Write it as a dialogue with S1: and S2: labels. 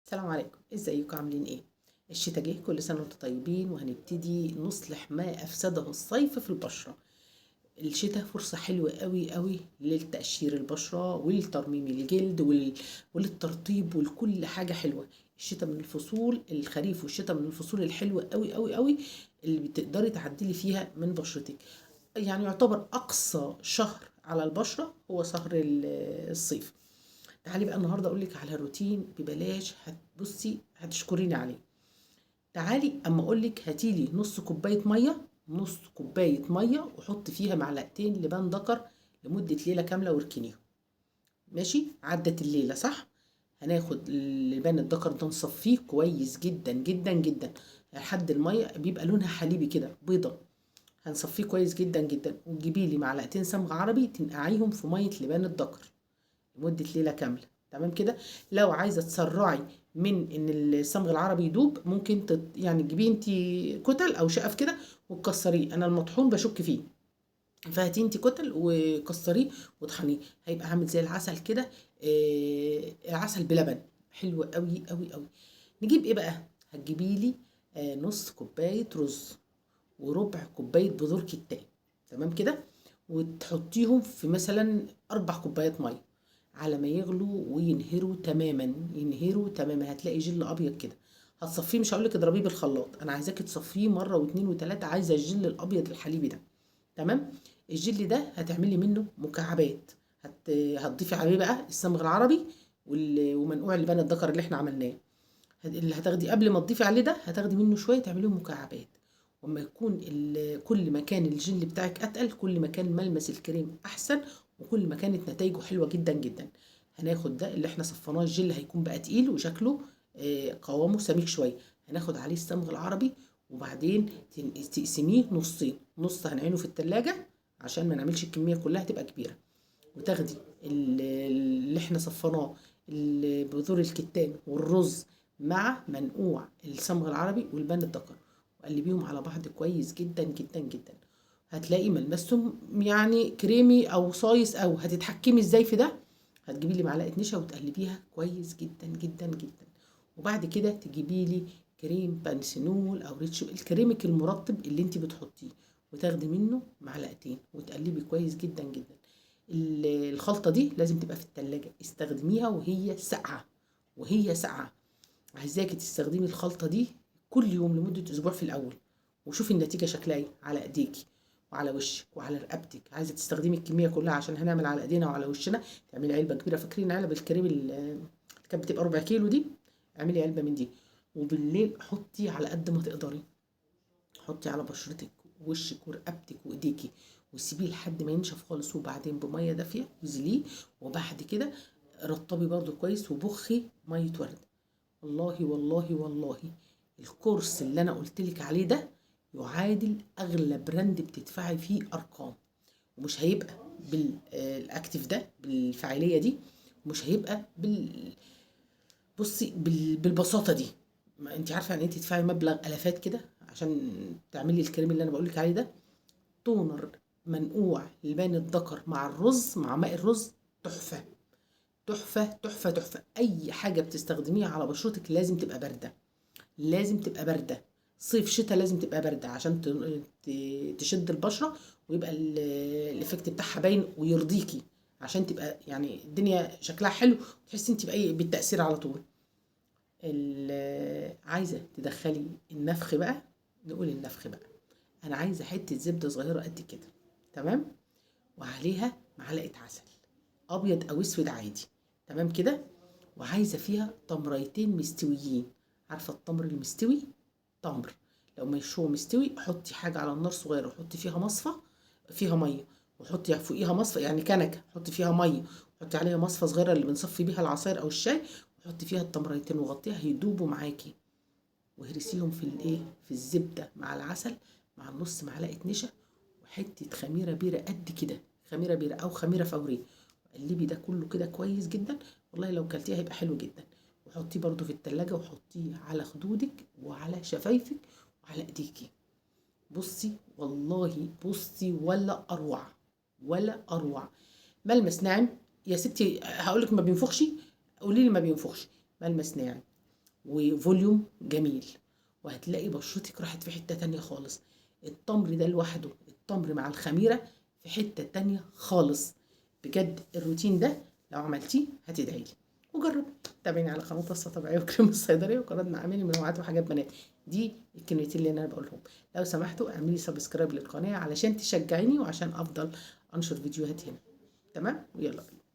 S1: السلام عليكم، ازيكم عاملين ايه؟ الشتا جه، كل سنة وانتم طيبين، وهنبتدي نصلح ما افسده الصيف في البشرة. الشتا فرصة حلوة قوي قوي للتقشير البشرة ولترميم الجلد وللترطيب ولكل حاجة حلوة. الشتا من الفصول، الخريف والشتا من الفصول الحلوة قوي قوي قوي اللي بتقدري تعدلي فيها من بشرتك. يعني يعتبر اقصى شهر على البشرة هو شهر الصيف. تعالي بقى النهارده اقول لك على روتين ببلاش، هتبصي هتشكريني عليه. تعالي اما اقول لك هاتيلي نص كوبايه ميه، نص كوبايه ميه وحط فيها معلقتين لبان دكر لمده ليله كامله واركنيهم. ماشي، عدت الليله صح؟ هناخد اللبان الدكر ده نصفيه كويس جدا جدا جدا لحد الميه بيبقى لونها حليبي كده بيضه. هنصفيه كويس جدا جدا وتجيبي لي معلقتين صمغ عربي تنقعيهم في ميه لبان الدكر لمدة ليلة كاملة. تمام كده. لو عايزة تسرعي من ان الصمغ العربي يدوب ممكن يعني تجيبيه انت كتل او شقف كده وتكسريه. انا المطحون بشك فيه، فهاتي انت كتل وكسريه وطحنيه، هيبقى عامل زي العسل كده. عسل بلبن، حلو قوي قوي قوي. نجيب ايه بقى؟ هتجيبي لي نص كوباية رز وربع كوباية بذور كتان. تمام كده. وتحطيهم في مثلا 4 كوبايات مية على ما يغلوا وينهروا تماما، ينهروا تماما هتلاقي جل ابيض كده. هتصفيه، مش هقولك اضربيه بالخلاط، انا عايزاكي تصفيه مره واتنين وتلاته، عايزه الجل الابيض الحليبي ده. تمام. الجل ده هتعملي منه مكعبات. هتضيفي عليه بقى الصمغ العربي ومنقوع اللبان الذكر اللي احنا عملناه. اللي هتاخدي قبل ما تضيفي عليه ده هتاخدي منه شويه تعمليهم مكعبات. وما يكون كل ما كان الجل بتاعك اتقل كل ما كان ملمس الكريم احسن، وكل ما كانت نتائجه حلوه جدا جدا. هناخد ده اللي احنا صفناه، الجل هيكون بقى تقيل وشكله قوامه سميك شويه. هناخد عليه الصمغ العربي وبعدين تقسميه نصين، نص هنعينه في التلاجة عشان ما نعملش الكميه كلها تبقى كبيره. وتاخدي اللي احنا صفناه، بذور الكتان والرز مع منقوع الصمغ العربي والبان الدكر، وقلبيهم على بعض كويس جدا جدا جدا. هتلاقي ملمسهم يعني كريمي او صايص، او هتتحكمي ازاي في ده. هتجيبي لي معلقه نشا وتقلبيها كويس جدا جدا جدا. وبعد كده تجيبي لي كريم بانسينول او ريتش الكريمك المرطب اللي انت بتحطيه، وتاخدي منه معلقتين وتقلبي كويس جدا جدا. الخلطة دي لازم تبقى في التلاجة، استخدميها وهي ساقعة، وهي ساقعة. عايزاكي تستخدمي الخلطة دي كل يوم لمدة أسبوع في الأول، وشوفي النتيجة شكلها ايه على ايديكي وعلى وشك وعلى رقبتك. عايزة تستخدمي الكمية كلها عشان هنعمل على ايدينا وعلى وشنا، تعملي علبة كبيرة. فاكرين علب الكريم اللي كانت بتبقى 4 كيلو دي؟ اعملي علبة من دي. وبالليل حطي على قد ما تقدري، حطي على بشرتك ووشك ورقبتك وايديكي، وسيبيه لحد ما ينشف خالص، وبعدين بميه دافيه وزليه. وبعد كده رطبي برضو كويس وبخي ميه ورد. والله والله والله الكورس اللي انا قلتلك عليه ده يعادل اغلى براند بتدفعي فيه ارقام، ومش هيبقى بالاكتيف ده بالفاعليه دي، ومش هيبقى بصي بالبساطه دي. ما انت عارفه يعني انت تدفعي مبلغ الافات كده عشان تعملي الكريم اللي انا بقولك عليه ده. تونر منقوع لبان الذكر مع الرز، مع ماء الرز، تحفه تحفه تحفه تحفه. اي حاجه بتستخدميها على بشرتك لازم تبقى بارده، لازم تبقى بارده. صيف شتاء لازم تبقى بارده عشان تشد البشره ويبقى الافكت بتاعها باين ويرضيكي، عشان تبقى يعني الدنيا شكلها حلو وتحسي انت باي بالتاثير على طول. عايزه تدخلي النفخ بقى، نقول النفخ بقى. انا عايزه حته زبده صغيره قد كده، تمام، وعليها معلقه عسل ابيض او اسود عادي. تمام كده. وعايزه فيها تمريتين مستويين. عارفه التمر المستوي؟ تمر لو مش هو مستوي حطي حاجه على النار صغيره وحطي فيها مصفى، فيها ميه، وحطي فوقيها مصفى يعني كنكه، حطي فيها ميه وحطي عليها مصفى صغيره اللي بنصفي بيها العصير او الشاي، وحطي فيها التمريتين وغطيها هيدوبوا معاكي. وهرسيهم في الايه، في الزبده مع العسل مع نص معلقه نشا وحته خميره بيره قد كده، خميره بيره او خميره فوريه. قلبي ده كله كده كويس جدا. والله لو كلتيه هيبقى حلو جدا. وحطيه برده في التلاجة وحطيه على خدودك وعلى شفايفك وعلى ايديكي. بصي والله بصي ولا اروع، ولا اروع. ملمس ناعم يا ستي، هقولك ما بينفخش، قولي لي ما بينفخش. ملمس ناعم وفوليوم جميل، وهتلاقي بشرتك راحت في حتة تانية خالص. التمر ده لوحده، التمر مع الخميرة في حتة تانية خالص. بجد الروتين ده لو عملتيه هتدعيلي. وجرب تابعيني على قناة وصفة طبيعية وكريم الصيدلية وقناة معاملي منوعات وحاجات بنات. دي الكلمتين اللي انا بقولهم. لو سمحتوا اعملي سبسكرايب للقناة علشان تشجعيني وعشان افضل انشر فيديوهات هنا. تمام، ويلا بينا.